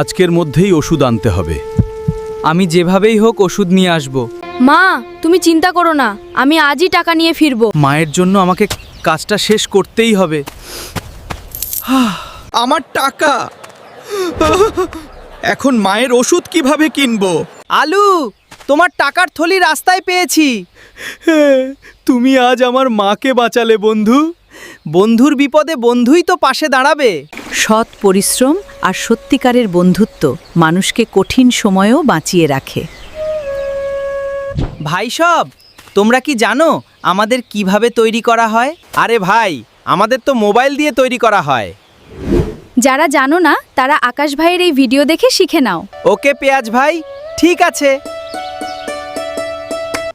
আজকের মধ্যেই ওষুধ আনতে হবে। আমি যেভাবেই হোক ওষুধ নিয়ে আসব। মা, তুমি চিন্তা করো না, আমি আজই টাকা নিয়ে ফিরবো। মায়ের জন্য আমাকে কাজটা শেষ করতেই হবে। আমার টাকা, এখন মায়ের ওষুধ কিভাবে কিনবো? আলু, তোমার টাকার থলি রাস্তায় পেয়েছি। তুমি আজ আমার মাকে বাঁচালে বন্ধু। বন্ধুর বিপদে বন্ধুই তো পাশে দাঁড়াবে। সৎ পরিশ্রম আর সত্যিকারের বন্ধুত্ব মানুষকে কঠিন সময়েও বাঁচিয়ে রাখে। ভাই সব, তোমরা কি জানো আমাদের কিভাবে তৈরি করা হয়? আরে ভাই, আমাদের তো মোবাইল দিয়ে তৈরি করা হয়। যারা জানো না তারা আকাশ ভাইয়ের এই ভিডিও দেখে শিখে নাও। ওকে পেঁয়াজ ভাই, ঠিক আছে।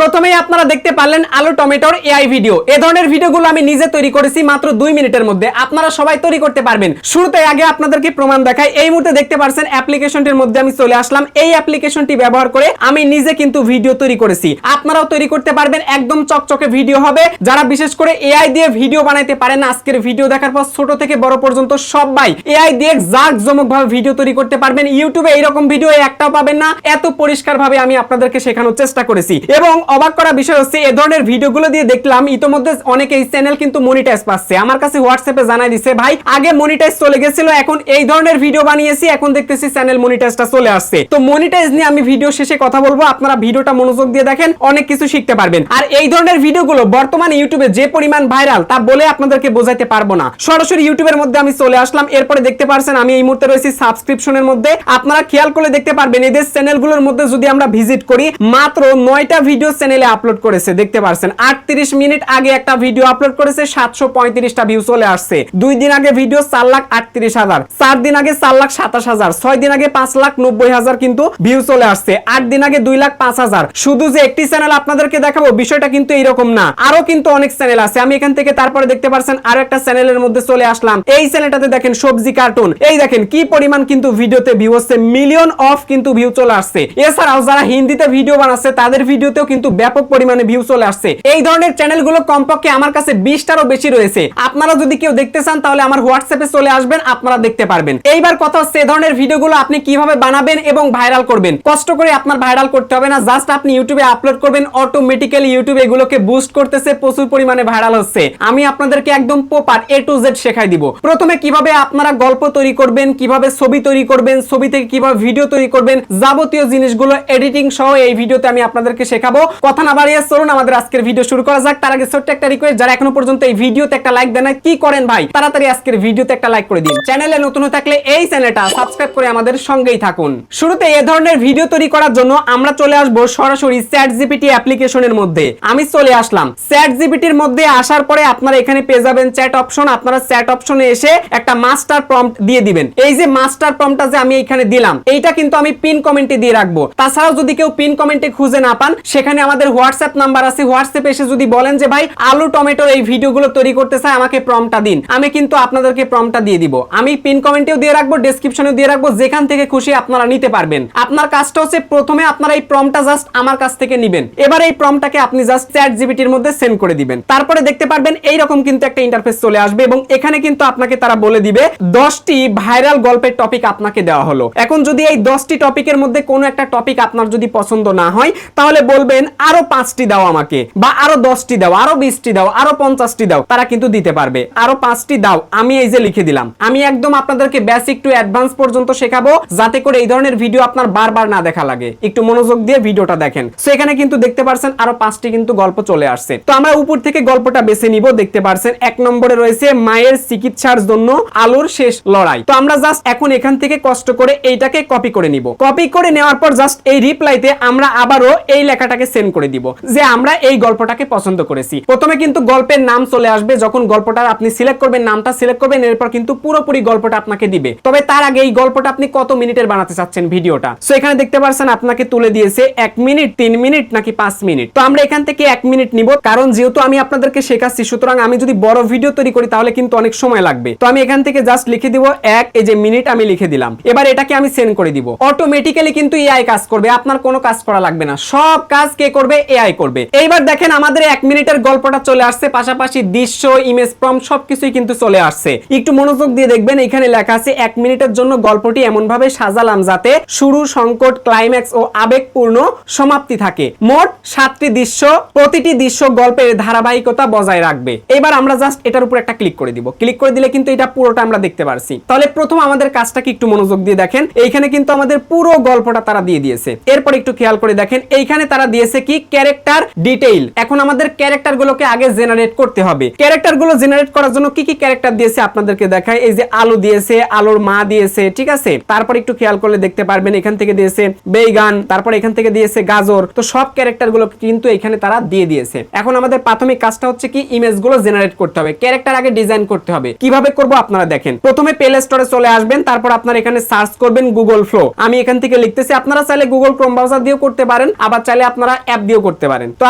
প্রথমেই আপনারা দেখতে পারলেন আলু টমেটোর এআই ভিডিও। এই ধরনের ভিডিওগুলো আমি নিজে তৈরি করেছি মাত্র 2 মিনিটের মধ্যে। আপনারা সবাই তৈরি করতে পারবেন। শুরুতে আগে আপনাদেরকে প্রমাণ দেখাই। এই মুহূর্তে দেখতে পাচ্ছেন অ্যাপ্লিকেশনটির মধ্যে আমি চলে আসলাম। এই অ্যাপ্লিকেশনটি ব্যবহার করে আমি নিজে কিন্তু ভিডিও তৈরি করেছি। আপনারাও তৈরি করতে পারবেন, একদম চকচকে ভিডিও হবে। যারা বিশেষ করে এআই দিয়ে ভিডিও বানাইতে পারেন না, আজকের ভিডিও দেখার পর ছোট থেকে বড় পর্যন্ত সবাই এআই দিয়ে জাঁকজমকভাবে ভিডিও তৈরি করতে পারবেন। ইউটিউবে এইরকম ভিডিও একটাও পাবেন না, এত পরিষ্কারভাবে আমি আপনাদেরকে শেখানোর চেষ্টা করেছি। এবং অবাক করা বিষয় হচ্ছে, এই ধরনের ভিডিওগুলো দিয়ে দেখলাম ইতোমধ্যে অনেকে এই চ্যানেল কিন্তু মনিটাইজ পাচ্ছে। আমার কাছে হোয়াটসঅ্যাপে জানাই দিছে, ভাই আগে মনিটাইজ চলে গেছিল, এখন এই ধরনের ভিডিও বানিয়েছি, এখন দেখতেছি চ্যানেল মনিটাইজটা চলে আসছে। তো মনিটাইজ নিয়ে আমি ভিডিও শেষে কথা বলবো, আপনারা ভিডিওটা মনোযোগ দিয়ে দেখেন, অনেক কিছু শিখতে পারবেন। আর এই ধরনের ভিডিওগুলো বর্তমানে ইউটিউবে যে পরিমাণ ভাইরাল তা বলে আপনাদেরকে বোঝাইতে পারবো না। সরাসরি ইউটিউবের মধ্যে আমি চলে আসলাম। এরপরে দেখতে পারছেন আমি এই মুহূর্তে রয়েছি সাবস্ক্রিপশনের মধ্যে। আপনারা খেয়াল করে দেখতে পারবেন এদের চ্যানেলগুলোর মধ্যে যদি আমরা ভিজিট করি, মাত্র 9টা ভিডিও চ্যানেলে আপলোড করেছে। দেখতে পারছেন 38 মিনিট আগে একটা ভিডিও আপলোড করেছে, 735টা ভিউ চলে আসছে। 2 দিন আগে ভিডিও 4,38,000, 4 দিন আগে 4,27,000, 6 দিন আগে 5,90,000 কিন্তু ভিউ চলে আসছে, 8 দিন আগে 2,05,000। শুধু যে একটি চ্যানেল আপনাদেরকে দেখাবো বিষয়টা কিন্তু এইরকম না, আরো কিন্তু অনেক চ্যানেল আছে। আমি এখান থেকে তারপরে দেখতে পারছেন আরো একটা চ্যানেলের মধ্যে চলে আসলাম। এই চ্যানেলটাতে দেখেন সবজি কার্টুন, এই দেখেন কি পরিমাণ কিন্তু ভিডিওতে ভিউ হচ্ছে, মিলিয়ন অফ কিন্তু ভিউ চলে আসছে। এছাড়াও যারা হিন্দিতে ভিডিও বানাচ্ছে তাদের ভিডিওতেও কিন্তু ব্যাপক পরিমাণে ভিউ চলে আসছে। এই ধরনের চ্যানেলগুলো কমপক্ষে আমার কাছে 20টারও বেশি রয়েছে। আপনারা যদি কেউ দেখতে চান তাহলে আমার হোয়াটসঅ্যাপে চলে আসবেন, আপনারা দেখতে পারবেন। এইবার কথা হচ্ছে এই ধরনের ভিডিওগুলো আপনি কিভাবে বানাবেন এবং ভাইরাল করবেন। কষ্ট করে আপনার ভাইরাল করতে হবে না, জাস্ট আপনি ইউটিউবে আপলোড করবেন, অটোমেটিক্যালি ইউটিউব এগুলোকে বুস্ট করতেছে, প্রচুর পরিমাণে ভাইরাল হচ্ছে। আমি আপনাদেরকে একদম প্রপার A to Z শেখাই দিব। প্রথমে কিভাবে আপনারা গল্প তৈরি করবেন, কিভাবে ছবি তৈরি করবেন, ছবি থেকে কিভাবে ভিডিও তৈরি করবেন, যাবতীয় জিনিসগুলো এডিটিং সহ এই ভিডিওতে আমি আপনাদেরকে শেখাবো। কথা না বাড়িয়ে চলুন আমাদের আজকের ভিডিও শুরু করা যাক। তার আগে ছোট্ট একটা রিকোয়েস্ট, যারা এখনো পর্যন্ত এই ভিডিওতে একটা লাইক দেন না, কি করেন ভাই, তাড়াতাড়ি আজকের ভিডিওতে একটা লাইক করে দিন। চ্যানেলে নতুন হয়ে থাকলে এই চ্যানেলটা সাবস্ক্রাইব করে আমাদের সঙ্গেই থাকুন। শুরুতে এই ধরনের ভিডিও তৈরি করার জন্য আমরা চলে আসব সরাসরি ChatGPT অ্যাপ্লিকেশনের মধ্যে। আমি চলে আসলাম ChatGPTর মধ্যে। আসার পরে আপনারা এখানে পেয়ে যাবেন চ্যাট অপশন। আপনারা চ্যাট অপশনে এসে একটা মাস্টার প্রম্পট দিয়ে দিবেন। এই যে মাস্টার প্রম্পটটা যে আমি এখানে দিলাম, এইটা কিন্তু আমি পিন কমেন্টে দিয়ে রাখবো। তাছাড়াও যদি কেউ পিন কমেন্টে খুঁজে না পান, সেখানে আমাদের হোয়াটসঅ্যাপ নাম্বার আছে, হোয়াটসঅ্যাপে এসে যদি বলেন যে ভাই আলু টমেটোর এই ভিডিওগুলো তৈরি করতে চাই, আমাকে প্রম্পটটা দিন, আমি কিন্তু আপনাদেরকে প্রম্পটটা দিয়ে দিব। আমি পিন কমেন্টেও দিয়ে রাখবো, ডেসক্রিপশনেও দিয়ে রাখবো, যেখান থেকে খুশি আপনারা নিতে পারবেন। আপনার কাজটা হচ্ছে প্রথমে আপনারা এই প্রম্পটটা জাস্ট আমার কাছ থেকে নেবেন। এবার এই প্রম্পটটাকে আপনি জাস্ট ChatGPTর মধ্যে সেন্ড করে দিবেন। তারপরে দেখতে পারবেন এইরকম কিন্তু একটা ইন্টারফেস চলে আসবে এবং এখানে কিন্তু আপনাকে তারা বলে দিবে 10টি ভাইরাল গল্পের টপিক আপনাকে দেওয়া হলো। এখন যদি এই 10টি টপিকের মধ্যে কোনো একটা টপিক আপনার যদি পছন্দ না হয়, তাহলে বলবেন আরো 5টি দাও আমাকে, বা আরো 10টি দাও, আরো 20টি দাও, আরো 50টি দাও, তারা কিন্তু দিতে পারবে। আরো 5টি দাও, আমি এই যে লিখে দিলাম। আমি একদম আপনাদেরকে বেসিক টু অ্যাডভান্স পর্যন্ত শেখাবো, যাতে করে এই ধরনের ভিডিও আপনার বারবার না দেখা লাগে। একটু মনোযোগ দিয়ে ভিডিওটা দেখেন। সো এখানে কিন্তু দেখতে পারছেন আরো 5টি কিন্তু গল্প চলে আসছে। তো আমরা উপর থেকে গল্পটা বেছে নিব। দেখতে পারছেন 1 নম্বরে রয়েছে মায়ের চিকিৎসার জন্য আলুর শেষ লড়াই। তো আমরা জাস্ট এখন এখান থেকে কষ্ট করে এইটাকে কপি করে নিব। কপি করে নেওয়ার পর জাস্ট এই রিপ্লাইতে আমরা আবারও এই লেখাটাকে সেন্ড করে দিব যে আমরা এই গল্পটাকে পছন্দ করেছি। প্রথমে কিন্তু গল্পের নাম চলে আসবে। যখন গল্পটা আপনি সিলেক্ট করবেন, নামটা সিলেক্ট করবেন, এরপর কিন্তু পুরোপুরি গল্পটা আপনাকে দিবে। তবে তার আগে এই গল্পটা আপনি কত মিনিটের বানাতে চাচ্ছেন ভিডিওটা। সো এখানে দেখতে পারছেন আপনাকে তুলে দিয়েছে 1 মিনিট, 3 মিনিট নাকি 5 মিনিট। তো আমরা এখান থেকে 1 মিনিট নিব, কারণ যেহেতু আমি আপনাদেরকে শেখাচ্ছি, সুতরাং আমি যদি বড় ভিডিও তৈরি করি তাহলে কিন্তু অনেক সময় লাগবে। তো আমি এখান থেকে জাস্ট লিখে দিব 1, এই যে মিনিট আমি লিখে দিলাম। এবার এটাকে আমি সেন্ড করে দিব। অটোমেটিক্যালি কিন্তু এআই কাজ করবে, আপনার কোনো কাজ করা লাগবে না। সব কাজ কে করবে? এআই করবে। এইবার দেখেন আমাদের 1 মিনিটের গল্পটা চলে আসছে, পাশাপাশি দৃশ্য, ইমেজ প্রম্পট সবকিছুই কিন্তু চলে আসছে। একটু মনোযোগ দিয়ে দেখবেন, এখানে লেখা আছে 1 মিনিটের জন্য গল্পটি এমন ভাবে সাজালাম যাতে শুরু, সংকট, ক্লাইম্যাক্স ও আবেগপূর্ণ সমাপ্তি থাকে। মোট 7টি দৃশ্য, প্রতিটি দৃশ্য গল্পের ধারাবাহিকতা বজায় রাখবে। এবার আমরা জাস্ট এটার উপর একটা ক্লিক করে দিব। ক্লিক করে দিলে কিন্তু এটা পুরোটা আমরা দেখতে পারছি। তাহলে প্রথম আমাদের কাজটাকে একটু মনোযোগ দিয়ে দেখেন, এইখানে কিন্তু আমাদের পুরো গল্পটা তারা দিয়ে দিয়েছে। এরপর একটু খেয়াল করে দেখেন, এইখানে তারা দিয়েছে কি ক্যারেক্টার ডিটেইল। এখন আমাদের ক্যারেক্টার গুলোকে আগে জেনারেট করতে হবে। ক্যারেক্টার গুলো জেনারেট করার জন্য কি কি ক্যারেক্টার দিয়েছে আপনাদেরকে দেখায়। এই যে আলু দিয়েছে, আলুর মা দিয়েছে, ঠিক আছে। তারপর একটু খেয়াল করলে দেখতে পারবেন এখান থেকে দিয়েছে বেইগান, তারপর এখান থেকে দিয়েছে গাজর। তো সব ক্যারেক্টার গুলো কিন্তু এখানে তারা দিয়ে দিয়েছে। এখন আমাদের প্রাথমিক কাজটা হচ্ছে কি ইমেজ গুলো জেনারেট করতে হবে, ক্যারেক্টার আগে ডিজাইন করতে হবে। কিভাবে করব আপনারা দেখেন, প্রথমে প্লে স্টোরে চলে আসবেন, তারপর আপনারা এখানে সার্চ করবেন গুগল ফ্লো। আমি এখান থেকে লিখতেছি, আপনারা চাইলে গুগল ক্রোম ব্রাউজার দিয়েও করতে পারেন, আবার চাইলে আপনারা অ্যাপ দিয়েও করতে পারেন। তো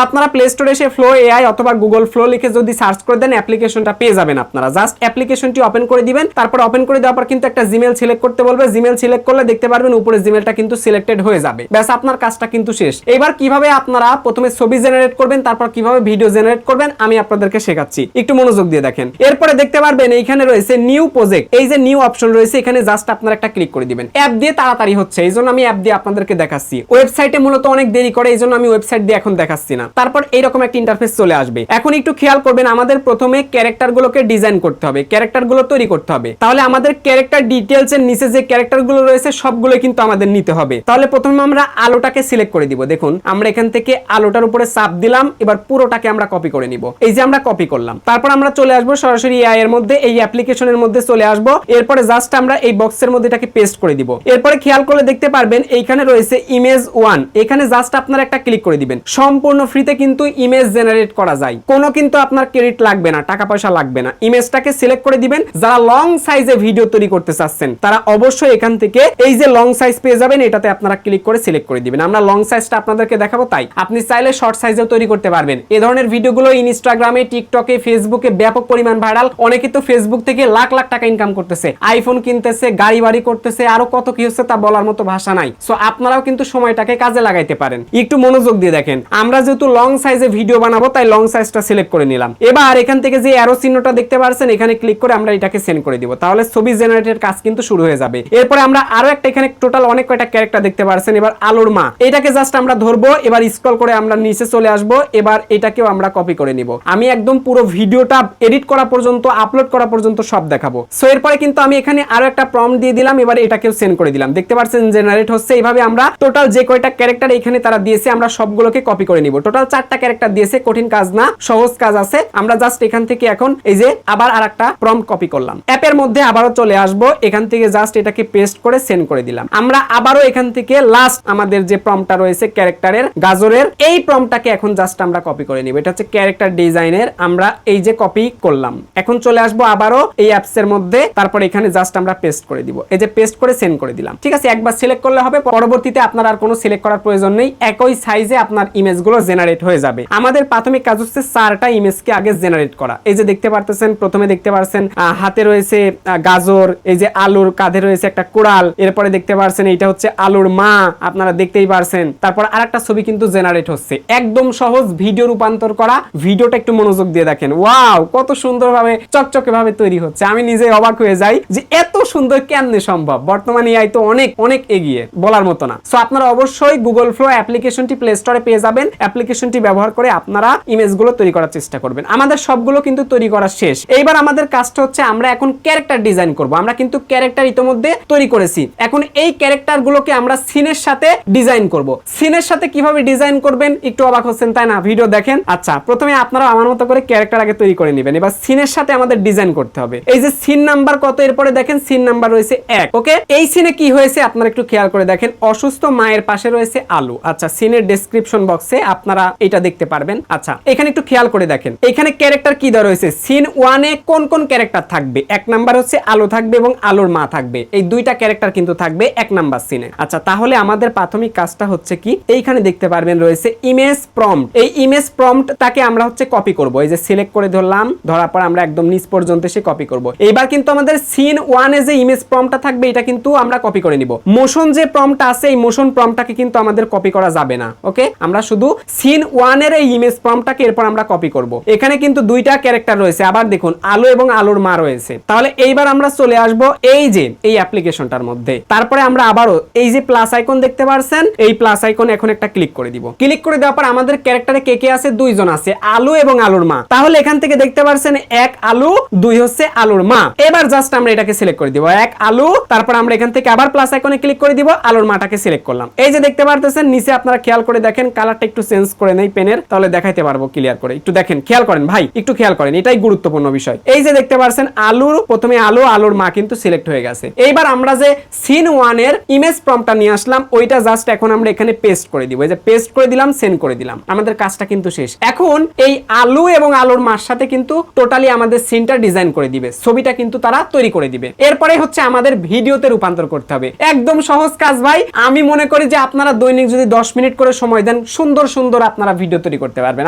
আপনারা প্লে স্টোরে এসে ফ্লো এআই অথবা গুগল ফ্লো লিখে যদি সার্চ করে দেন অ্যাপ্লিকেশনটা পেয়ে যাবেন। আপনারা জাস্ট অ্যাপ্লিকেশনটি ওপেন করে দিবেন, তারপর ওপেন করে দেওয়ার পর কিন্তু একটা জিমেল সিলেক্ট করতে বলবে। জিমেল সিলেক্ট করলে দেখতে পারবেন উপরে জিমেলটা কিন্তু সিলেক্টেড হয়ে যাবে। ব্যাস আপনার কাজটা কিন্তু শেষ। এবার কিভাবে আপনারা প্রথমে ছবি জেনারেট করবেন, তারপর কিভাবে ভিডিও জেনারেট করবেন আমি আপনাদেরকে শেখাচ্ছি, একটু মনোযোগ দিয়ে দেখেন। এরপরে দেখতে পারবেন এইখানে রয়েছে নিউ প্রজেক্ট, এই যে নিউ অপশন রয়েছে এখানে জাস্ট আপনারা একটা ক্লিক করে দিবেন। অ্যাপ দিয়ে তাড়াতাড়ি হচ্ছে, এইজন্য আমি অ্যাপ দিয়ে আপনাদেরকে দেখাচ্ছি। ওয়েবসাইটে মূলত অনেক দেরি করে, এইজন্য আমি ওয়েবসাইট দিয়ে এখন দেখাচ্ছি না। তারপর এইরকম একটা ইন্টারফেস চলে আসবে। এখন একটু খেয়াল করবেন, আমাদের প্রথমে ক্যারেক্টার গুলোকে ডিজাইন করতে হবে, ক্যারেক্টার গুলো তৈরি করতে হবে। তাহলে আমাদের ক্যারেক্টার ডিটেইলস এর নিচে যে ক্যারেক্টার গুলো রয়েছে সবগুলো কিন্তু আমাদের নিতে হবে। তাহলে প্রথমে আমরা আলোটাকে সিলেক্ট করে দিব। দেখুন আমরা এখান থেকে আলোটার উপরে চাপ দিলাম, এবার পুরোটাকে আমরা কপি করে নিব। এই যে আমরা কপি করলাম, তারপর আমরা চলে আসবো সরাসরি এআই এর মধ্যে, এই অ্যাপ্লিকেশনের মধ্যে চলে আসবো। এরপরে জাস্ট আমরা এই বক্সের মধ্যে এটাকে পেস্ট করে দিব। এরপরে খেয়াল করলে দেখতে পারবেন এইখানে রয়েছে ইমেজ 1, এখানে জাস্ট আপনারা একটা ক্লিক করে দিবেন। সম্পূর্ণ ফ্রিতে কিন্তু ইমেজ জেনারেট করা যায়, কোনো কিন্তু আপনার ক্রেডিট লাগবে না, টাকা পয়সা লাগবে না। ইমেজটাকে সিলেক্ট করে দিবেন। যারা লং সাইজে ভিডিও তৈরি করতে চাচ্ছেন তারা অবশ্যই এখান থেকে এই যে লং সাইজ পেয়ে যাবেন, এটাতে আপনারা ক্লিক করে সিলেক্ট করে দিবেন। আমরা লং সাইজটা আপনাদেরকে দেখাবো, তাই আপনি চাইলে শর্ট সাইজেও তৈরি করতে পারবেন। এই ধরনের ভিডিওগুলো ইনস্টাগ্রামে, টিকটকে, ফেসবুকে ব্যাপক পরিমাণ ভাইরাল। অনেকে তো ফেসবুক থেকে লাখ লাখ টাকা ইনকাম করতেছে, আইফোন কিনতেছে, গাড়ি বাড়ি করতেছে, আরো কত কি হচ্ছে তা বলার মতো ভাষা নাই। সো আপনারাও কিন্তু সময়টাকে কাজে লাগাইতে পারেন। একটু মনোযোগ দিয়ে দেখেন, আমরা যেহেতু লং সাইজে ভিডিও বানাবো তাই লং সাইজটা সিলেক্ট করে নিলাম। এবার এখান থেকে যে অ্যারো চিহ্নটা দেখতে পাচ্ছেন এখানে ক্লিক করে আমরা এটাকে সেন্ড করে দিব। তাহলে ছবি জেনারেটের কাজ কিন্তু শুরু হয়ে যাবে। এরপরে আমরা আরো একটা এখানে টোটাল অনেক কয়টা ক্যারেক্টার দেখতে পাচ্ছেন। এবার আলোর মা, এটাকে জাস্ট আমরা ধরবো, এবার স্ক্রল করে আমরা নিচে চলে আসব। এবার এটাকেও আমরা কপি করে নিব। আমি একদম পুরো ভিডিওটা এডিট করা পর্যন্ত, আপলোড করা পর্যন্ত সব দেখাবো। সো এরপরে কিন্তু আমি এখানে আরো একটা প্রম্পট দিয়ে দিলাম, এবার এটাকেও সেন্ড করে দিলাম। দেখতে পাচ্ছেন জেনারেট হচ্ছে। এইভাবে আমরা টোটাল যে কয়টা ক্যারেক্টার এখানে তারা দিয়েছে আমরা সবগুলোকে কপি করে নিব। টোটাল 4টা ক্যারেক্টার দিয়েছে, কঠিন কাজ না, সহজ কাজ আছে। আমরা জাস্ট এখান থেকে এখন এই যে আবার আরেকটা প্রম্পট কপি করলাম। অ্যাপের মধ্যে আবারও চলে আসব, এখান থেকে জাস্ট এটাকে পেস্ট করে সেন্ড করে দিলাম। আমরা আবারও এখান থেকে লাস্ট আমাদের যে প্রম্পটটা রয়েছে ক্যারেক্টারের গাজরের, এই প্রম্পটটাকে এখন জাস্ট আমরা কপি করে নিব। এটা হচ্ছে ক্যারেক্টার ডিজাইনের, আমরা এই যে কপি করলাম। এখন চলে আসবো আবারও এই অ্যাপস এর মধ্যে, তারপর এখানে জাস্ট আমরা পেস্ট করে দিব। এই যে পেস্ট করে সেন্ড করে দিলাম। ঠিক আছে, একবার সিলেক্ট করলে হবে, পরবর্তীতে আপনার আর কোনো সিলেক্ট করার প্রয়োজন নেই। একই সাইজে আপনার ইমেজগুলো জেনারেট হয়ে যাবে। আমাদের প্রাথমিক কাজ হচ্ছে 4টা ইমেজকে আগে জেনারেট করা। এই যে দেখতে পারতেছেন, প্রথমে দেখতে পাচ্ছেন হাতে রয়েছে গাজর, এই যে আলুর কাঁধে রয়েছে একটা কোড়াল, এরপরে দেখতে পাচ্ছেন এইটা হচ্ছে আলুর মা, আপনারা দেখতেই পারছেন। তারপর আরেকটা ছবি কিন্তু জেনারেট হচ্ছে। একদম সহজ ভিডিও রূপান্তর করা। ভিডিওটা একটু মনোযোগ দিয়ে দেখেন, ওয়াও কত সুন্দরভাবে চকচকে ভাবে তৈরি হচ্ছে। আমি নিজে অবাক হয়ে যাই যে এত সুন্দর কেমনে সম্ভব। বর্তমানে এআই তো অনেক অনেক এগিয়ে, বলার মতো না। সো আপনারা অবশ্যই গুগল ফ্লো অ্যাপ্লিকেশনটি প্লে স্টোরে পেয়ে যাবেন। অ্যাপ্লিকেশনটি ব্যবহার করে আপনারা ইমেজগুলো তৈরি করার চেষ্টা করবেন। আমাদের সবগুলো কিন্তু তৈরি করা শেষ। এইবার আমাদের কাজটা হচ্ছে আমরা এখন ক্যারেক্টার ডিজাইন করব। আমরা কিন্তু ক্যারেক্টার ইতোমধ্যে তৈরি করেছি। এখন এই ক্যারেক্টার গুলোকে আমরা সিনের সাথে ডিজাইন করব। সিনের সাথে কিভাবে ডিজাইন করবেন একটু অবাক হচ্ছেন তাই না? ভিডিও দেখেন। আচ্ছা, প্রথমে আপনারা আমার মতো করে ক্যারেক্টার আগে তৈরি করে নেবেন। এবার সিনের সাথে আমাদের ডিজাইন করতে হবে। এই যে সিন নাম্বার কত, এরপরে দেখেন সিন নাম্বার রয়েছে 1। ওকে, এই সিনে কি হয়েছে আপনারা একটু খেয়াল করে দেখেন, অসুস্থ মায়ের পাশে রয়েছে আলু। আচ্ছা, সিনের ডেসক্রিপশন বক্সে আপনারা এটা দেখতে পারবেন। আচ্ছা, এখানে একটু খেয়াল করে দেখেন, এখানে ক্যারেক্টার কি দেওয়া রয়েছে। সিন 1-এ কোন কোন ক্যারেক্টার থাকবে? 1 নাম্বার হচ্ছে আলু থাকবে এবং আলুর মা থাকবে। এই দুইটা ক্যারেক্টার কিন্তু থাকবে 1 নাম্বার সিনে। আচ্ছা, তাহলে আমাদের প্রাথমিক কাজটা হচ্ছে কি, এইখানে দেখতে পারবেন রয়েছে ইমেজ প্রম্পট। এই ইমেজ প্রম্পট তাকে আমরা হচ্ছে কপি করব। এই যে সিলেক্ট করে ধরলাম, ধরার পর আমরা একদম নিচ পর্যন্ত এসে কপি করব। এইবার কিন্তু আমাদের সিন 1-এ যে ইমেজ প্রম্পটটা থাকবে এটা কিন্তু আমরা কপি করে নিব। মোশন যে প্রম্পটটা আছে এই মোশন প্রম্পটটাকে কিন্তু আমাদের কপি করা যাবে না। ওকে, আমরা শুধু সিন 1 এর এই ইমেজ প্রম্পটটাকে এরপর আমরা কপি করব। এখানে কিন্তু দুইটা ক্যারেক্টার রয়েছে, আবার দেখুন আলো এবং আলোর মা রয়েছে। তাহলে এইবার আমরা চলে আসব এই যে এই অ্যাপ্লিকেশনটার মধ্যে। তারপরে আমরা আবারও এই যে প্লাস আইকন দেখতে পাচ্ছেন, এই প্লাস আইকন এখন একটা ক্লিক করে দিব। ক্লিক করে দেওয়ার পর আমাদের ক্যারেক্টারে কে কে আছে? দুইজন আছে, আলো এবং আলোর মা। তাহলে এখান থেকে দেখতে পাচ্ছেন এক আলো, দুই হচ্ছে আলোর মা। এবার জাস্ট আমরা এটাকে সিলেক্ট করে দিব, এক আলো, তারপর আমরা এখান থেকে আবার প্লাস আইকনে ক্লিক করে দিব, আলোর মাটাকে সিলেক্ট করলাম। এই যে দেখতে পারতেছেন নিচে আপনারা খেয়াল করে দেখেন, কালারটা একটু চেঞ্জ করে নেই পেনের, তাহলে দেখাইতে পারবো ক্লিয়ার করে। একটু দেখেন, খেয়াল করেন ভাই, একটু খেয়াল করেন, এটাই গুরুত্বপূর্ণ বিষয়। এই যে দেখতে পাচ্ছেন আলোর প্রথমে আলো, আলোর মা কিন্তু সিলেক্ট হয়ে গেছে। এইবার আমরা যে সিন 1 এর ইমেজ প্রম্পটটা নিয়ে আসলাম, ওইটা জাস্ট এখন আমরা এখানে পেস্ট করে দিব। এই যে পেস্ট করে দিলাম, সেন্ড করে দিলাম, আমাদের কাজটা কিন্তু শেষ। এখন এই আলো এবং আলোর মার সাথে কিন্তু টোটালি আমাদের সিনটা ডিজাইন করে দিবে, ছবিটা কিন্তু তারা তৈরি করে দিবে। এরপরে হচ্ছে আমাদের ভিডিওতে রূপান্তর করতে হবে। একদম সহজ কাজ ভাই। আমি মনে করি যে আপনারা দৈনিক যদি 10 মিনিট করে সময় দেন, সুন্দর সুন্দর আপনারা ভিডিও তৈরি করতে পারবেন।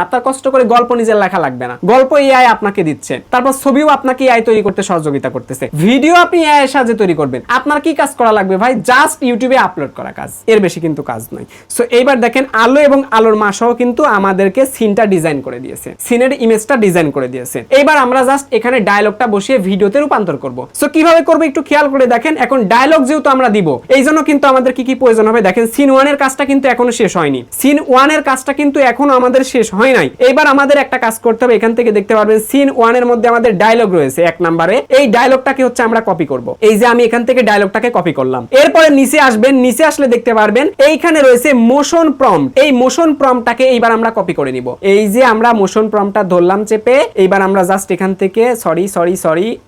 আপনার কষ্ট করে গল্প নিজের লেখা লাগবে না, গল্প এআই আপনাকে দিচ্ছে, তারপর ছবিও আপনাকে এআই তৈরি করতে সহযোগিতা করতেছে, ভিডিও আপনি এআই এর সাহায্যে তৈরি করবেন। আপনার কি কাজ করা লাগবে ভাই? জাস্ট ইউটিউবে আপলোড করা কাজ, এর বেশি কিন্তু কাজ নয়। সো এইবার দেখেন আলো এবং আলোর মা সহ কিন্তু আমাদেরকে সিনটা ডিজাইন করে দিয়েছে, সিনের ইমেজটা ডিজাইন করে দিয়েছে। এইবার আমরা জাস্ট এখানে ডায়লগটা বসিয়ে ভিডিওতে রূপান্তর করব। সো কিভাবে করব একটু খেয়াল করে দেখেন। এখন ডায়লগ যেহেতু আমরা দিব, এই জন্য কিন্তু আমাদের কি কি প্রয়োজন হবে দেখেন। সিন 1 এর কাজটা কিন্তু এখনো শেষ হয়নি, সিন 1 এর কাজটা কিন্তু এখনো আমাদের শেষ হয় নাই। এইবার আমাদের একটা কাজ করতে হবে, এখান থেকে দেখতে পারবেন সিন 1 এর মধ্যে আমাদের ডায়লগ রয়েছে 1 নম্বরে। এই ডায়লগটাকে হচ্ছে আমরা কপি করব। এই যে আমি এখান থেকে ডায়লগটাকে কপি করলাম। এরপরে নিচে আসবেন, নিচে আসলে দেখতে পারবেন এইখানে রয়েছে মোশন প্রম্পট। এই মোশন প্রম্পটটাকে এইবার আমরা কপি করে নিব। এই যে আমরা মোশন প্রম্পটটা ধরলাম চেপে, এইবার আমরা জাস্ট এখান থেকে সরি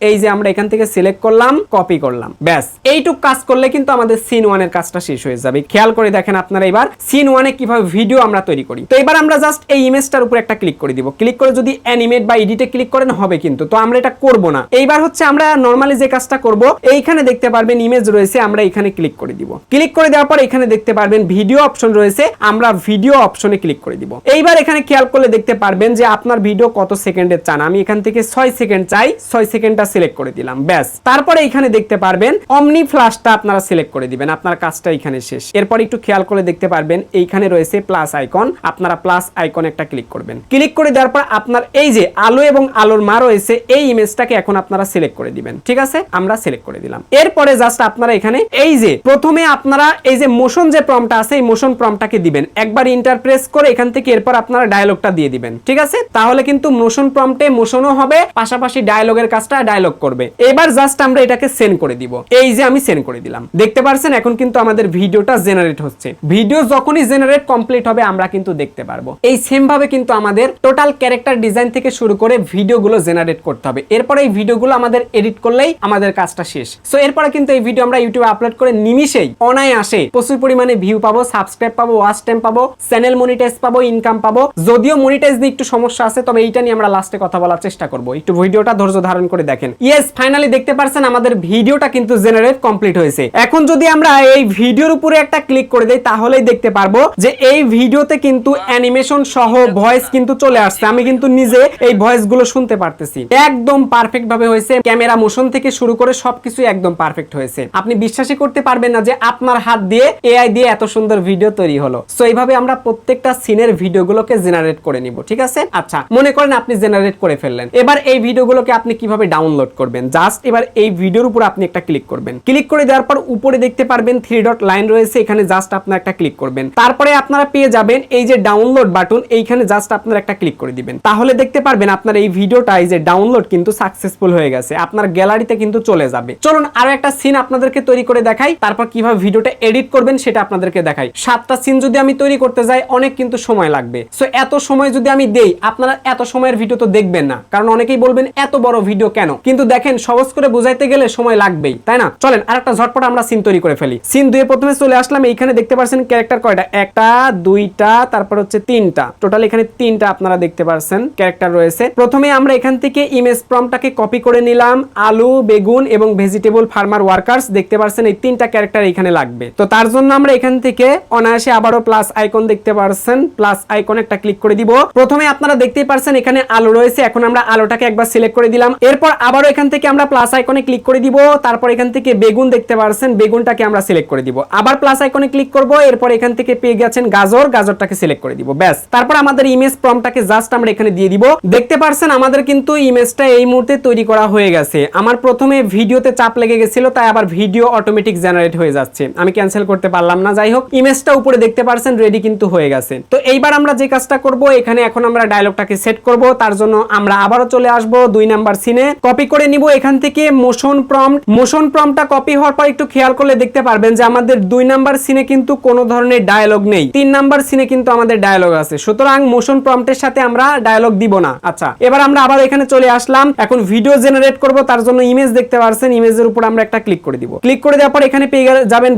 এই যে আমরা এখান থেকে সিলেক্ট করলাম, কপি করলাম, ব্যাস এইটুক কাজ করলে কিন্তু আমাদের সিন 1 এর কাজটা শেষ হয়ে যাবে। খেয়াল করে দেখেন আপনারা এবার সিন 1 এ কিভাবে ভিডিও আমরা তৈরি করি। তো এবার আমরা জাস্ট এই ইমেজটার উপর একটা ক্লিক করে দিব। ক্লিক করে যদি অ্যানিমেট বা এডিটে ক্লিক করেন হবে কিন্তু, তো আমরা এটা করব না। এইবার হচ্ছে আমরা নরমালি যে কাজটা করব, এইখানে দেখতে পারবেন ইমেজ রয়েছে, আমরা এখানে ক্লিক করে দিব। ক্লিক করে দেওয়ার পর এখানে দেখতে পারবেন ভিডিও অপশন রয়েছে, আমরা ভিডিও অপশনে ক্লিক করে দিব। এইবার এখানে খেয়াল করলে দেখতে পারবেন যে আপনার ভিডিও কত সেকেন্ডের চান। আমি এখান থেকে 6 সেকেন্ড চাই, 6 সেকেন্ডটা সিলেক্ট করে দিলাম, ব্যাস। তারপরে এখানে দেখতে পারবেন অমনি ফ্ল্যাশটা আপনারা সিলেক্ট করে দিবেন, আপনার কাজটা এখানে শেষ। এরপর একটু খেয়াল করে দেখতে পারবেন এইখানে রয়েছে প্লাস আইকন, আপনারা প্লাস আইকন একটা ক্লিক করবেন। ক্লিক করে দেওয়ার পর আপনার এই যে আলো এবং আলোর মা রয়েছে, এই ইমেজটাকে এখন আপনারা সিলেক্ট করে দিবেন। ঠিক আছে, আমরা সিলেক্ট করে দিলাম। এরপরে জাস্ট আপনারা এখানে এই যে প্রথমে আপনারা এই যে মোশন যে প্রম্পটটা আছে, এই মোশন প্রম্পটটাকে দিবেন একবার ইন্টার প্রেস করে, এখান থেকে এরপর আপনারা ডায়লগটা দিয়ে দিবেন। ঠিক আছে, তাহলে কিন্তু মোশন প্রম্পটে মোশনও হবে, পাশাপাশি ডায়লগের কাজটা ডায়লগ করবে। এবার জাস্ট আমরা এটাকে সেন্ড করে দিব। এই যে আমি সেন্ড করে দিলাম, দেখতে পারছেন এখন কিন্তু আমাদের ভিডিওটা জেনারেট হচ্ছে। ভিডিও যখনই জেনারেট কমপ্লিট হবে আমরা কিন্তু দেখতে পারবো। এই সেম ভাবে কিন্তু আমাদের টোটাল ক্যারেক্টার ডিজাইন থেকে শুরু করে ভিডিওগুলো জেনারেট করতে হবে। এরপরে এই ভিডিওগুলো আমাদের এডিট করলেই আমাদের কাজটা শেষ। সো এরপরে কিন্তু এই ভিডিও আমরা ইউটিউবে আপলোড করে নিমিশেই অনায়াসে প্রচুর পরিমাণে ভিউ পাবো, সাবস্ক্রাইব পাবো, ওয়াচ টাইম পাবো, চ্যানেল মনিটাইজ পাবো, ইনকাম পাবো। যদিও মনিটাইজ নিয়ে একটু সমস্যা আছে, তবে এইটা নিয়ে আমরা লাস্টে কথা বলার চেষ্টা করব। একটু ভিডিওটা ধৈর্য ধারণ করে দেখেন। ইয়েস, ফাইনালি দেখতে পারছেন আমাদের ভিডিওটা কিন্তু জেনারেট কমপ্লিট হয়েছে। এখন যদি আমরা এই ভিডিওর উপরে একটা ক্লিক করে দেই, তাহলেই দেখতে পারবো যে এই ভিডিওতে কিন্তু অ্যানিমেশন সহ ভয়েস কিন্তু চলে আসছে। আমি কিন্তু নিজে এই ভয়েস গুলো শুনতে পারতেছি, একদম পারফেক্ট ভাবে হয়েছে। ক্যামেরা মোশন থেকে শুরু করে সবকিছু একদম পারফেক্ট হয়েছে। আপনি বিশ্বাসই করতে পারবেন না যে আপনার হাত দিয়ে এআই দিয়ে এত সুন্দর ভিডিও তৈরি হলো। সো এইভাবে আমরা প্রত্যেকটা সিনের ভিডিওগুলোকে জেনারেট করে নিব। ঠিক আছে, আচ্ছা মনে করেন আপনি জেনারেট করে ফেললেন। এবার এই ভিডিওগুলোকে আপনি কিভাবে ডাউনলোড করবেন? জাস্ট এবার এই ভিডিওর উপর আপনি একটা ক্লিক করবেন। ক্লিক করে দেওয়ার পর উপরে দেখতে পারবেন 3 ডট লাইন রয়েছে, এখানে জাস্ট আপনারা একটা ক্লিক করবেন। তারপরে আপনারা পেয়ে যাবেন এই যে ডাউনলোড বাটন, এইখানে জাস্ট আপনারা একটা ক্লিক করে দিবেন। তাহলে দেখতে পারবেন আপনার এই ভিডিওটা এই যে ডাউনলোড কিন্তু সাকসেসফুল হয়ে গেছে, আপনার গ্যালারিতে কিন্তু চলে যাবে। চলুন আরো একটা সিন আপনাদেরকে তৈরি করে দেখাই, তারপর কিভাবে ভিডিওটা এডিট করবেন সেটা আপনাদেরকে দেখাই। 7টা সিন যদি আমি তৈরি করতে যাই অনেক কিন্তু সময় লাগবে। সো এত সময় যদি আমি দেই, আপনারা এত সময়ের ভিডিও তো দেখবেন না, কারণ অনেকেই বলবেন এত বড় ভিডিও কেন। কিন্তু দেখেন সহজ করে বুঝাইতে গেলে সময় লাগবেই, তাই না? চলেন আরেকটা ঝটপট আমরা সিন তৈরি করে ফেলি। সিন 2 এ প্রথমে চলে আসলাম। এইখানে দেখতে পাচ্ছেন ক্যারেক্টার কয়টা, 1টা 2টা তারপর হচ্ছে 3টা, টোটাল এখানে 3টা আপনারা দেখতে পাচ্ছেন ক্যারেক্টার রয়েছে। প্রথমে আমরা এখান থেকে ইমেজ প্রম্পটটাকে কপি করে নিলাম, আলু, বেগুন এবং ভেজিটেবল ফার্মার ওয়ার্কার্স। দেখতে পাচ্ছেন এই 3টা ক্যারেক্টার এখানে লাগবে। তো তার জন্য আমরা এখান থেকে অনায়াসে আবারও প্লাস আইকন দেখতে পাচ্ছেন, প্লাস আইকন একটা ক্লিক করে দিব। প্রথমে আপনারা দেখতেই পাচ্ছেন এখানে আলু রয়েছে, এখন আমরা আলুটাকে একবার সিলেক্ট করে দিলাম। এরপর আবারও এখান থেকে আমরা প্লাস আইকনে ক্লিক করে দিব। তারপর এখান থেকে বেগুন দেখতে পাচ্ছেন, বেগুনটাকে আমরা সিলেক্ট করে দিব। আবার প্লাস আইকনে ক্লিক করব। এরপর এখান থেকে পেয়ে গেছেন গাজর গাজরটাকে সিলেক্ট করে দিব, ব্যাস। তারপর আমাদের ইমেজ প্রম্পটটাকে জাস্ট আমরা এখানে দিয়ে দিব। দেখতে পারছেন আমাদের কিন্তু ইমেজটা এই মুহূর্তে তৈরি করা হয়ে গেছে। আমার প্রথমে ভিডিওতে চাপ লেগে গেছিল, তাই আবার ভিডিও অটোমেটিক জেনারেট হয়ে যাচ্ছে, আমি ক্যান্সেল করতে পারলাম না। যাই হোক, ইমেজটা উপরে দেখতে পারছেন রেডি কিন্তু হয়ে গেছে। তো এইবার আমরা যে কাজটা করব, এখানে এখন আমরা ডায়লগটাকে সেট করব। তার জন্য আমরা আবারও চলে আসব 2 নাম্বার সিনে, কপি করে নিব এখান থেকে মোশন প্রম্পটটা কপি হওয়ার পর একটু খেয়াল করলে দেখতে পারবেন যে আমাদের 2 নাম্বার সিনে কিন্তু কোনো ধরনের ডায়লগ নেই, 3 নাম্বার সিনে কিন্তু আমাদের ডায়লগ আছে। সুতরাং মোশন প্রম্পটের সাথে আমরা ডায়লগ দিব না। আচ্ছা, এবার আমরা আবার এখানে চলে আসলাম, এখন ভিডিও জেনারেট করব। তার জন্য ইমেজ দেখতে পারছেন, ইমেজের উপর আমরা একটা ক্লিক করে দিব। ক্লিক করে দেওয়ার পর এখানে পেয়ে যাবেন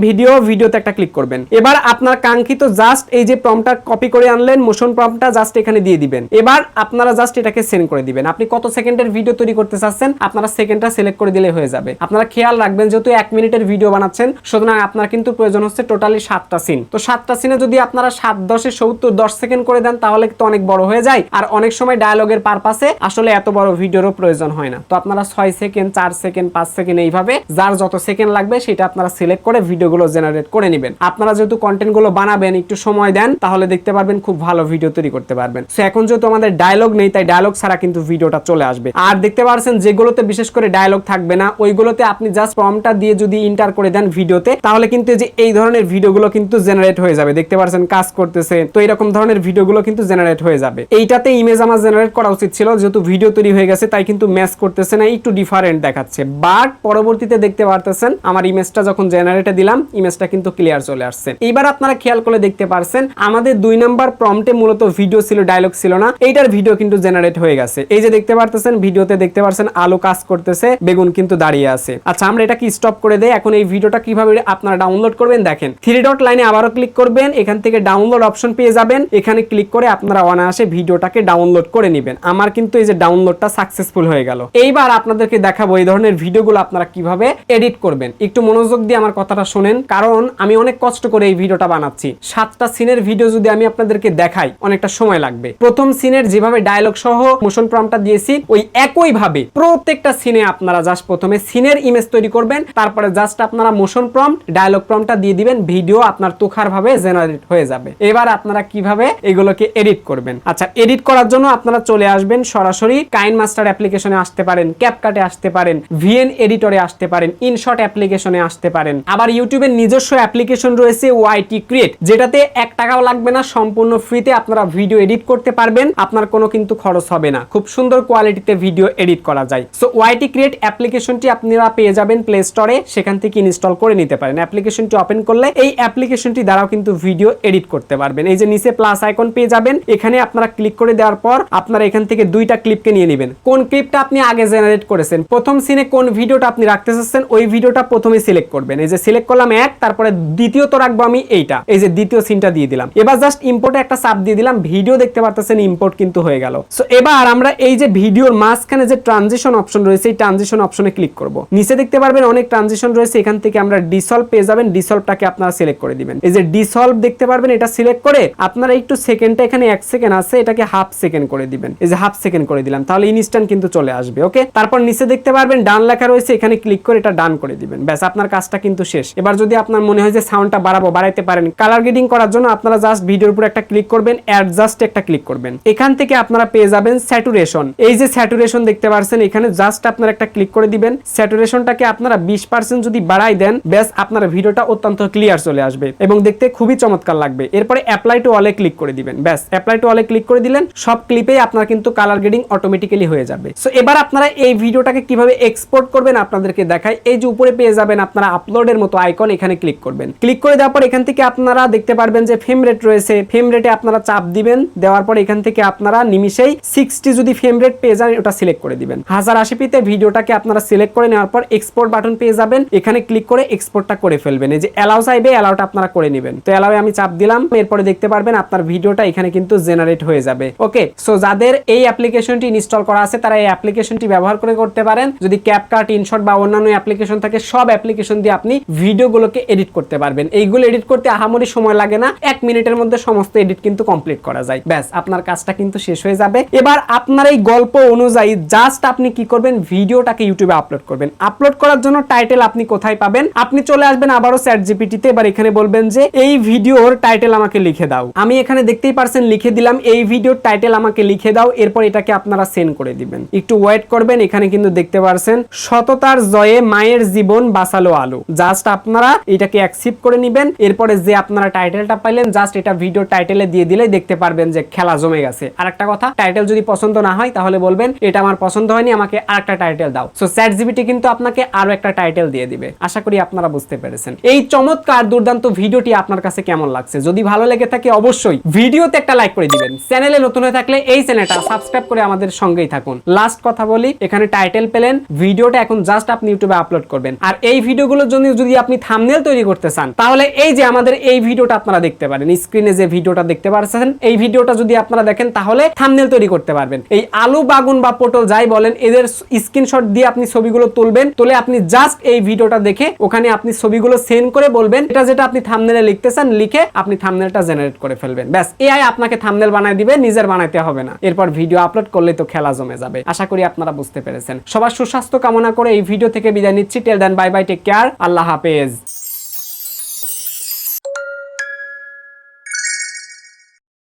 ভিডিওতে একটা ক্লিক করবেন। এবার আপনার কাঙ্ক্ষিত জাস্ট এই যে প্রম্পটটা কপি করে আনলেন, মোশন প্রম্পটটা জাস্ট এখানে দিয়ে দিবেন। এবার আপনারা জাস্ট এটাকে সেন্ড করে দিবেন। আপনি কত সেকেন্ডের ভিডিও তৈরি করতে চাচ্ছেন, আপনারা সেকেন্ডটা সিলেক্ট করে দিলে হয়ে যাবে। আপনারা খেয়াল রাখবেন যেহেতু 1 মিনিটের ভিডিও বানাচ্ছেন, সুতরাং আপনার কিন্তু প্রয়োজন হচ্ছে টোটালি 7টা সিন। তো 7টা সিনে যদি আপনারা 7 10 70 10 সেকেন্ড করে দেন, তাহলে তো অনেক বড় হয়ে যায়। আর অনেক সময় ডায়লগের পারপাসে আসলে এত বড় ভিডিওরও প্রয়োজন হয় না। তো আপনারা 6 সেকেন্ড 4 সেকেন্ড 5 সেকেন্ড এইভাবে যার যত সেকেন্ড লাগবে সেটা আপনারা সিলেক্ট করে ভিডিওগুলো জেনারেট করে নেবেন। আপনারা যেহেতু কন্টেন্টগুলো বানাবেন, একটু সময় দেন, তাহলে দেখতে পারবেন খুব ভালো ভিডিও তৈরি করতে পারবেন। সো এখন যেহেতু আমাদের ডায়লগ নেই, তাই ডায়লগ ছাড়া কিন্তু ভিডিওটা চলে আসবে। আর দেখতে পাচ্ছেন যেগুলোতে বিশেষ করে ডায়লগ থাকবে না, ওইগুলোতে আপনি জাস্ট প্রম্পটটা দিয়ে যদি এন্টার করে দেন ভিডিওতে, তাহলে কিন্তু যে এই ধরনের ভিডিওগুলো কিন্তু জেনারেট হয়ে যাবে। দেখতে পাচ্ছেন কাজ করতেছে, তো এরকম ধরনের ভিডিওগুলো কিন্তু জেনারেট হয়ে যাবে। এইটাতে ইমেজ আমার জেনারেট করা উচিত ছিল, যেহেতু ভিডিও তৈরি হয়ে গেছে তাই কিন্তু ম্যাচ করতেছে না, একটু ডিফারেন্ট দেখাচ্ছে। বাট পরবর্তীতে দেখতে পারতেছেন আমার ইমেজটা যখন জেনারেটে দিলাম, ইমেজটা কিন্তু ক্লিয়ার চলে আসছে। এইবার আপনারা খেয়াল করে দেখতে পারছেন আমাদের 2 নাম্বার প্রম্পটে মূলত ভিডিও ছিল, ডায়লগ ছিল না। এইটার ভিডিও কিন্তু জেনারেট হয়ে গেছে। এই যে দেখতে পারতেছেন ভিডিওতে দেখতে পারছেন আলু কাজ করতেছে, বেগুন কিন্তু দাঁড়িয়ে আছে। আচ্ছা, আমরা এটা কি স্টপ করে দেই। এখন এই ভিডিওটা কিভাবে আপনারা ডাউনলোড করবেন দেখেন, 3 ডট লাইনে আবারও ক্লিক করবেন, এখান থেকে ডাউনলোড অপশন পেয়ে যাবেন। এখানে ক্লিক করে আপনারা অনায়াসে ভিডিওটাকে ডাউনলোড করে নেবেন। আমার কিন্তু এই যে ডাউনলোডটা সাকসেসফুল হয়ে গেল। এইবার আপনাদেরকে দেখাবো এই ধরনের ভিডিওগুলো আপনারা কিভাবে এডিট করবেন। একটু মনোযোগ দিয়ে আমার কথাটা শুনেন, কারণ আমি অনেক কষ্ট করে এই ভিডিওটা বানাচ্ছি। 7টা সিনের ভিডিও যদি আমি আপনাদেরকে দেখাই অনেকটা সময় লাগবে। প্রথম সিনের যেভাবে ডায়লগ সহ মোশন প্রম্পটটা দিয়েছি, ওই একই ভাবে প্রত্যেকটা সিনে আপনারা জাস্ট প্রথমে সিনের ইমেজ তৈরি করবেন, তারপরে জাস্ট আপনারা মোশন প্রম্পট ডায়লগ প্রম্পটটা দিয়ে দিবেন, ভিডিও আপনার তুখার ভাবে জেনারেট হয়ে যাবে। এবার আপনারা কিভাবে এগুলোকে এডিট করবেন। আচ্ছা, এডিট করার জন্য আপনারা চলে আসবেন সরাসরি কাইনমাস্টার অ্যাপ্লিকেশনে আসতে পারেন, ক্যাপকাটে আসতে পারেন, ভিএন এডিটরে আসতে পারেন, ইনশট অ্যাপ্লিকেশনে আসতে পারেন। আবার ইউটিউবের নিজস্ব অ্যাপ্লিকেশন রয়েছে ওয়াইটি ক্রিয়েট, যেটাতে 1 টাকাও লাগবে না, সম্পূর্ণ ফ্রিতে আপনারা ভিডিও এডিট করতে পারবেন। আপনার কোনো কিন্তু খরচ হবে না, খুব সুন্দর কোয়ালিটিতে ভিডিও এডিট করা যায়। সো ওয়াইটি ক্রিয়েট অ্যাপ্লিকেশনটি আপনারা পেয়ে যাবেন প্লে স্টোরে, সেখান থেকে ইনস্টল করে নিতে পারেন। অ্যাপ্লিকেশনটি ওপেন করলে এই অ্যাপ্লিকেশনটি দ্বারাও কিন্তু ভিডিও এডিট করতে পারবেন। এই যে নিচে প্লাস আইকন পেয়ে যাবেন, এখানে আপনারা ক্লিক করে দেওয়ার পর আপনারা এখান থেকে 2টা ক্লিপকে নিয়ে নেবেন। কোন ক্লিপটা আপনি আগে জেনারেট করেছেন, প্রথম সিনে কোন ভিডিওটা আপনি রাখতে চাচ্ছেন, ওই ভিডিওটা প্রথমে সিলেক্ট করবেন। এই যে সিলেক্ট করলাম 1, তারপরে দ্বিতীয়ত রাখবো আমি এইটা, এই যে দ্বিতীয় সিনটা দিয়ে দিলাম। এবার জাস্ট ইম্পোর্টে একটা চাপ দিয়ে দিলাম, ভিডিও দেখতে পারতেছেন ইম্পোর্ট কিন্তু হয়ে গেল। সো এবার আমরা এই যে ভিডিওর মাঝখানে যে ট্রানজিশন অপশন রয়েছে, এই ট্রানজিশন অপশনে ক্লিক করব। নিচে দেখতে পারবেন অনেক ট্রানজিশন রয়েছে, এখান থেকে আমরা ডিসলভ পেয়ে যাবেন। ডিসলভটাকে আপনারা সিলেক্ট করে দিবেন। এই যে ডিসলভ দেখতে পারবেন, এটা সিলেক্ট করে আপনারা একটু সেকেন্ডটা, এখানে 1 সেকেন্ড আছে, এটাকে হাফ সেকেন্ড করে দিবেন। এই যে হাফ সেকেন্ড করে দিলাম, তাহলে ইনস্ট্যান্ট কিন্তু চলে আসবে। ওকে, তারপর নিচে দেখতে পারবেন ডান লেখা রয়েছে, এখানে ক্লিক করে এটা ডান করে দিবেন। ব্যাস, আপনার কাজটা কিন্তু শেষ। এবার যদি আপনার মনে হয় যে সাউন্ডটা বাড়াইতে পারেন, কালার গ্রেডিং করার জন্য আপনারা জাস্ট ভিডিওর উপর একটা ক্লিক করবেন, অ্যাডজাস্ট একটা ক্লিক করবেন। এখান থেকে আপনারা পেয়ে যাবেন স্যাচুরেশন। এই যে স্যাচুরেশন দেখতে পাচ্ছেন, এখানে জাস্ট আপনারা একটা ক্লিক করে দিবেন। স্যাচুরেশনটাকে আপনারা 20% যদি বাড়াই দেন, ব্যাস আপনার ভিডিওটা অত্যন্ত ক্লিয়ার চলে আসবে এবং দেখতে খুবই চমৎকার লাগবে। এরপরে অ্যাপ্লাই টু অলে ক্লিক করে দিবেন। ব্যাস, অ্যাপ্লাই টু অলে ক্লিক করে দিলেন, সব ক্লিপেই আপনার কিন্তু কালার গ্রেডিং অটোমেটিক্যালি হয়ে যাবে। সো এবার আপনারা এই ভিডিওটাকে কিভাবে এক্সপোর্ট করবেন আপনাদেরকে দেখাই। এই যে উপরে পেয়ে যাবেন আপনারা আপলোডের মতো আইকন, এখানে ক্লিক করবেন। ক্লিক করে দেওয়ার পর এখান থেকে আপনারা দেখতে পারবেন যে ফ্রেম রেট রয়েছে, ফ্রেম রেটে আপনারা চাপ দিবেন। দেওয়ার পর এখান থেকে আপনারা নিমিশেই 60 যদি ফ্রেম রেট পেয়ে যান, ওটা সিলেক্ট করে দিবেন। 1080p ভিডিওটাকে আপনারা সিলেক্ট করে নেওয়ার পর এক্সপোর্ট বাটন পেয়ে যাবেন, এখানে ক্লিক করে এক্সপোর্টটা করে ফেলবেন। এই যে অ্যালাউ চাইবে, অ্যালাউটা আপনারা করে নেবেন। তো অ্যালাউ আমি চাপ দিলাম, এরপরে দেখতে পারবেন আপনার ভিডিওটা এখানে কিন্তু জেনারেট হয়ে যাবে। ওকে, সো যাদের এই অ্যাপ্লিকেশনটি ইনস্টল করা আছে তারা এই অ্যাপ্লিকেশনটি ব্যবহার করে করতে পারেন। যদি ক্যাপকাট, ইনশট বা অন্যান্য অ্যাপ্লিকেশন থাকে, সব অ্যাপ্লিকেশন দিয়ে আপনি ভিডিওগুলোকে এডিট করতে পারবেন। এইগুলো এডিট করতে আহামরি সময় লাগে না, 1 মিনিটের মধ্যে সমস্ত এডিট কিন্তু কমপ্লিট করা যায়। ব্যাস, আপনার কাজটা কিন্তু শেষ হয়ে যাবে। এবার আপনার এই গল্প অনুযায়ী জাস্ট আপনি কি করবেন, ভিডিওটাকে ইউটিউবে আপলোড করবেন। আপলোড করার জন্য টাইটেল আপনি কোথায় পাবেন, আপনি চলে আসবেন আবারও চ্যাটজিপিটিতে। এবার এখানে বলবেন যে এই ভিডিওর টাইটেল টাইটেল আমাকে লিখে দাও। আমি এখানে দেখতেই পারছেন লিখে দিলাম এই ভিডিওর টাইটেল আমাকে লিখে দাও। এরপর এটাকে আপনারা সেন্ড করে দিবেন। একটু ওয়েট করবেন। এখানে কিন্তু দেখতে পারছেন সততার জয়ে মায়ের জীবন বাঁচালো আলু। জাস্ট আপনারা এটাকে অ্যাকসেপ্ট করে নেবেন। এরপরে যে আপনারা টাইটেলটা পাইলেন জাস্ট এটা ভিডিও টাইটেলে দিয়ে দিলেই দেখতে পারবেন যে খেলা জমে গেছে। আরেকটা কথা, টাইটেল যদি পছন্দ না হয় তাহলে বলবেন এটা আমার পছন্দ হয়নি, আমাকে আরেকটা টাইটেল দাও। সো ChatGPT কিন্তু আপনাকে আরো একটা টাইটেল দিয়ে দিবে। আশা করি আপনারা বুঝতে পেরেছেন। এই চমৎকার দুর্দান্ত ভিডিওটি আপনার কাছে কেমন লাগছে? যদি ভালো লেগে থাকে অবশ্যই ভিডিওতে একটা লাইক করে দিবেন। চ্যানেলে নতুন হয়ে থাকলে এই চ্যানেলটা সাবস্ক্রাইব করে আমাদের সঙ্গেই থাকুন। লাস্ট কথা বলি, এখানে টাইটেল পেলেন, ভিডিওটা এখন জাস্ট আপনি ইউটিউবে আপলোড করবেন। আর এই ভিডিওগুলোর জন্য যদি আপনি থাম্বনেল তৈরি করতে চান তাহলে এই যে আমাদের এই ভিডিওটা আপনারা দেখতে পারেন, স্ক্রিনে যে ভিডিওটা দেখতে পাচ্ছেন এই ভিডিওটা যদি আপনারা দেখেন তাহলে থাম্বনেল তৈরি করতে পারবেন। এই আলু, বাগুন বা পটল যাই বলেন এদের স্ক্রিনশট দিয়ে আপনি ছবিগুলো তুলবেন, তুলে আপনি জাস্ট এই ভিডিওটা দেখে ওখানে আপনি ছবিগুলো সেন্ড করে বলবেন এটা যেটা আপনি থাম্বনেলে লিখতে চান, লিখে আপনি থাম্বনেলটা জেনারেট করে ফেলবেন। ব্যাস, এআই আপনাকে থাম্বনেল বানায় দিবে, নিজের বানাইতে হবে না। এরপর ভিডিও আপলোড করলে তো খেলা জমে যাবে। আশা করি আপনারা বুঝতে পেরেছেন। সবার সুস্বাস্থ্য কামনা করে এই ভিডিও থেকে বিদায় নিচ্ছি। টেল দেন, বাই বাই, টেক কেয়ার, আল্লাহ হাফেজ।